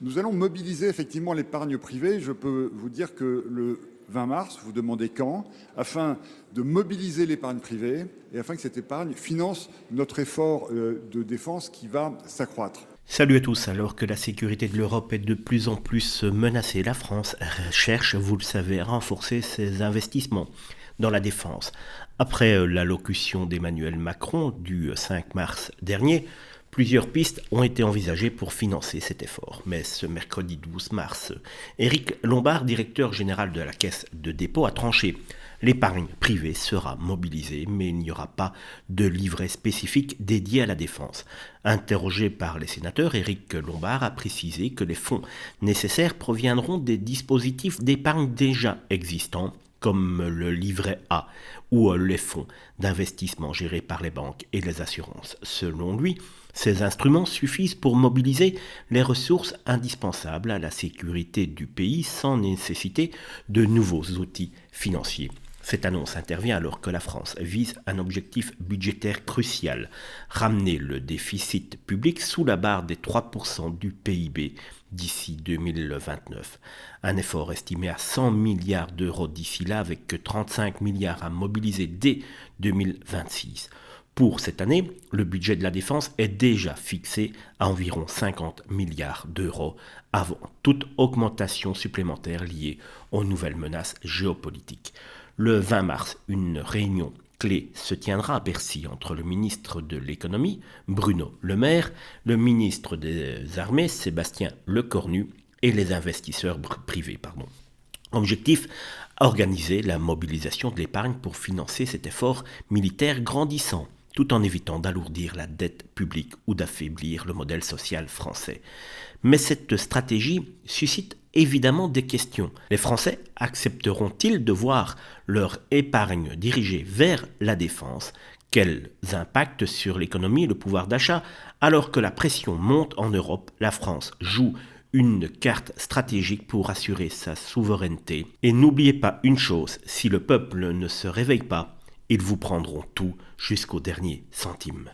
Nous allons mobiliser effectivement l'épargne privée. Je peux vous dire que le 20 mars, vous demandez quand, afin de mobiliser l'épargne privée et afin que cette épargne finance notre effort de défense qui va s'accroître. Salut à tous, alors que la sécurité de l'Europe est de plus en plus menacée, la France cherche, vous le savez, à renforcer ses investissements dans la défense. Après l'allocution d'Emmanuel Macron du 5 mars dernier, plusieurs pistes ont été envisagées pour financer cet effort. Mais ce mercredi 12 mars, Éric Lombard, directeur général de la Caisse de dépôt, a tranché. L'épargne privée sera mobilisée, mais il n'y aura pas de livret spécifique dédié à la défense. Interrogé par les sénateurs, Éric Lombard a précisé que les fonds nécessaires proviendront des dispositifs d'épargne déjà existants, comme le livret A ou les fonds d'investissement gérés par les banques et les assurances. Selon lui, ces instruments suffisent pour mobiliser les ressources indispensables à la sécurité du pays sans nécessiter de nouveaux outils financiers. Cette annonce intervient alors que la France vise un objectif budgétaire crucial, ramener le déficit public sous la barre des 3% du PIB d'ici 2029. Un effort estimé à 100 milliards d'euros d'ici là, avec que 35 milliards à mobiliser dès 2026. Pour cette année, le budget de la défense est déjà fixé à environ 50 milliards d'euros avant toute augmentation supplémentaire liée aux nouvelles menaces géopolitiques. Le 20 mars, une réunion clé se tiendra à Bercy entre le ministre de l'économie, Bruno Le Maire, le ministre des Armées, Sébastien Lecornu, et les investisseurs privés. Objectif, organiser la mobilisation de l'épargne pour financer cet effort militaire grandissant, tout en évitant d'alourdir la dette publique ou d'affaiblir le modèle social français. Mais cette stratégie suscite évidemment des questions. Les Français accepteront-ils de voir leur épargne dirigée vers la défense ? Quels impacts sur l'économie et le pouvoir d'achat ? Alors que la pression monte en Europe, la France joue une carte stratégique pour assurer sa souveraineté. Et n'oubliez pas une chose, si le peuple ne se réveille pas, ils vous prendront tout jusqu'au dernier centime.